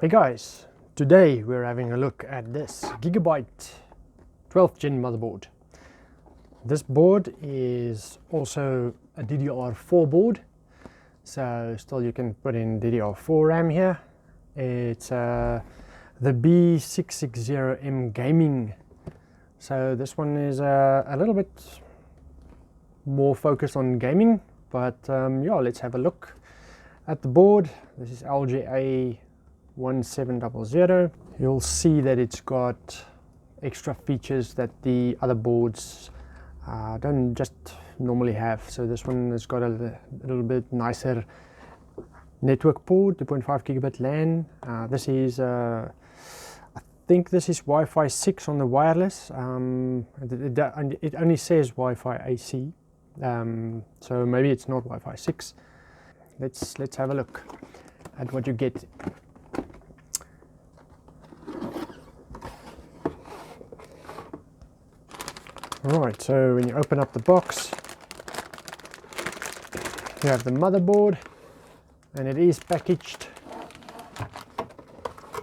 Hey guys, today we're having a look at this Gigabyte 12th gen motherboard. This board is also a DDR4 board, so still you can put in DDR4 RAM here. It's the B660M gaming, so this one is a little bit more focused on gaming, but yeah, let's have a look at the board. This is LGA 1700. You'll see that it's got extra features that the other boards don't just normally have. So this one has got a little bit nicer network port, 2.5 gigabit LAN. This is I think this is Wi-Fi 6 on the wireless. It only says Wi-Fi AC, so maybe it's not Wi-Fi 6. Let's have a look at what you get. Alright, so when you open up the box, you have the motherboard, and it is packaged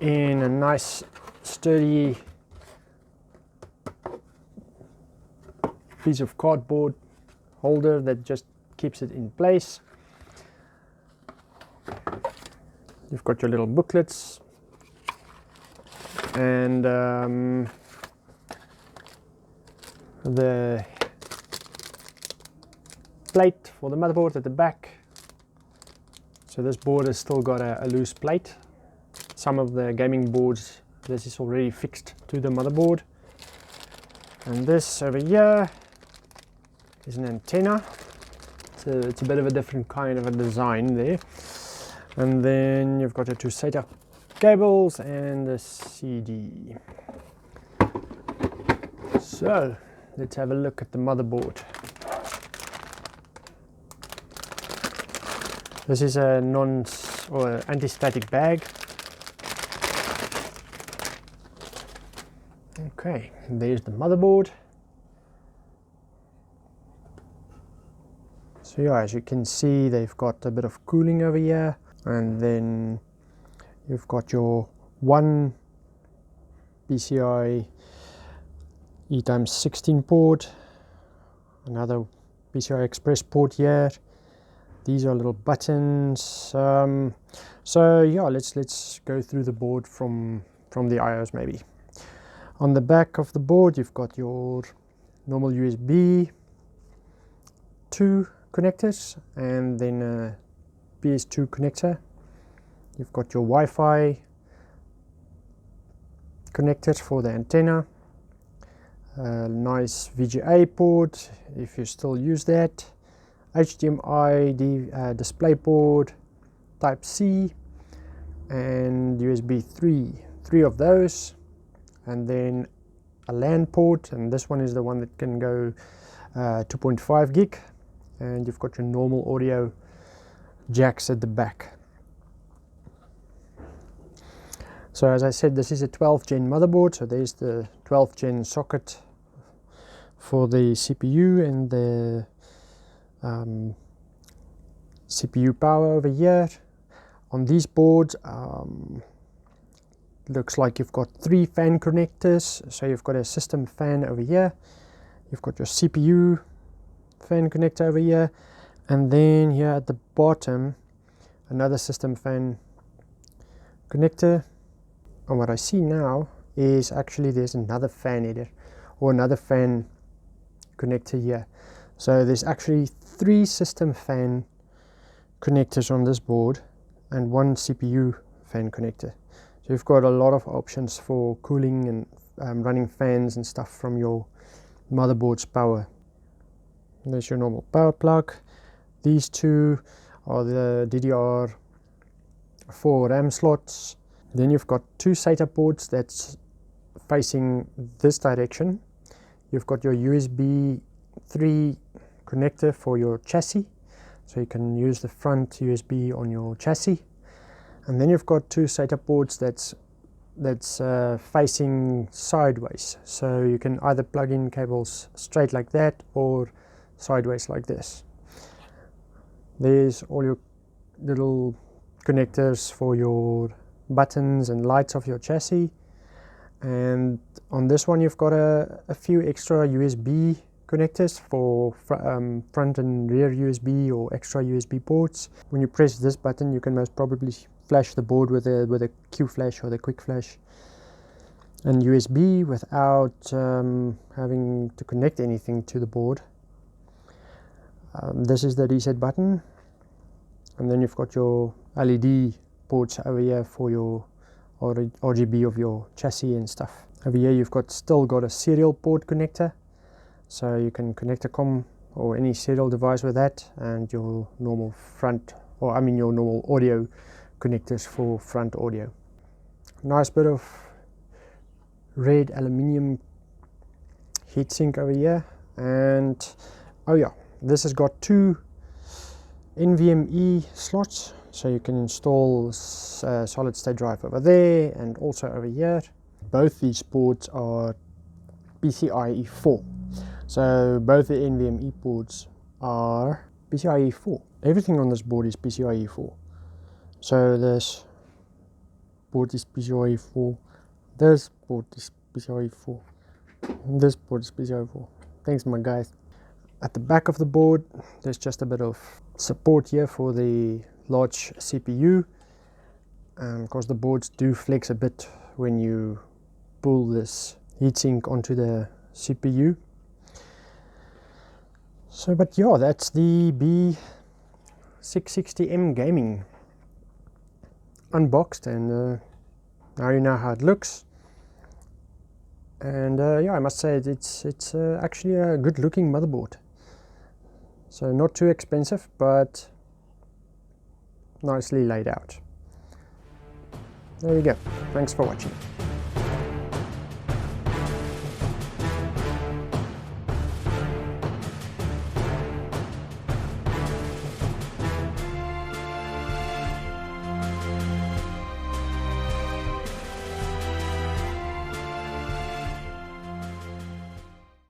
in a nice sturdy piece of cardboard holder that just keeps it in place. You've got your little booklets and the plate for the motherboard at the back. So this board has still got a loose plate. Some of the gaming boards, this is already fixed to the motherboard. And this over here is an antenna. So it's a bit of a different kind of a design there. And then you've got your two SATA cables and the CD. So let's have a look at the motherboard. This is a anti-static bag. Okay, there's the motherboard. So yeah, as you can see, they've got a bit of cooling over here, and then you've got your one PCI E x16 port, another PCI Express port here. These are little buttons. So yeah, let's go through the board from the IOs maybe. On the back of the board, you've got your normal USB 2 connectors and then a PS2 connector. You've got your Wi-Fi connectors for the antenna. Nice VGA port if you still use that, HDMI display port, Type C, and USB 3 of those, and then a LAN port, and this one is the one that can go 2.5 gig, and you've got your normal audio jacks at the back. So as I said, this is a 12th gen motherboard, so there's the 12th gen socket for the CPU and the CPU power over here. On these boards, looks like you've got 3 fan connectors. So you've got a system fan over here, you've got your CPU fan connector over here, and then here at the bottom another system fan connector. And what I see now is actually there's another fan header or another fan connector here. So there's actually 3 system fan connectors on this board and 1 CPU fan connector. So you've got a lot of options for cooling and running fans and stuff from your motherboard's power. There's your normal power plug. These 2 are the DDR4 RAM slots. Then you've got 2 SATA ports that's facing this direction. You've got your USB 3 connector for your chassis, so you can use the front USB on your chassis. And then you've got 2 SATA ports that's facing sideways, so you can either plug in cables straight like that or sideways like this. There's all your little connectors for your buttons and lights of your chassis. And on this one you've got a few extra USB connectors for front and rear USB or extra USB ports. When you press this button you can most probably flash the board with a Q flash or the quick flash and USB without having to connect anything to the board. This is the reset button, and then you've got your LED ports over here for your RGB of your chassis and stuff. Over here you've still got a serial port connector, so you can connect a COM or any serial device with that, and your normal your normal audio connectors for front audio. Nice bit of red aluminium heatsink over here, and oh yeah, this has got two NVMe slots, so you can install a solid state drive over there and also over here. Both these ports are PCIe 4, so both the NVMe ports are PCIe 4. Everything on this board is PCIe 4. So this port is PCIe 4, this port is PCIe 4, this port is PCIe 4. Thanks my guys. At the back of the board there's just a bit of support here for the large CPU, because the boards do flex a bit when you pull this heatsink onto the CPU. So but yeah, that's the B660M gaming unboxed, and now you know how it looks. And yeah, I must say it's actually a good looking motherboard. So not too expensive, but nicely laid out. There you go. Thanks for watching.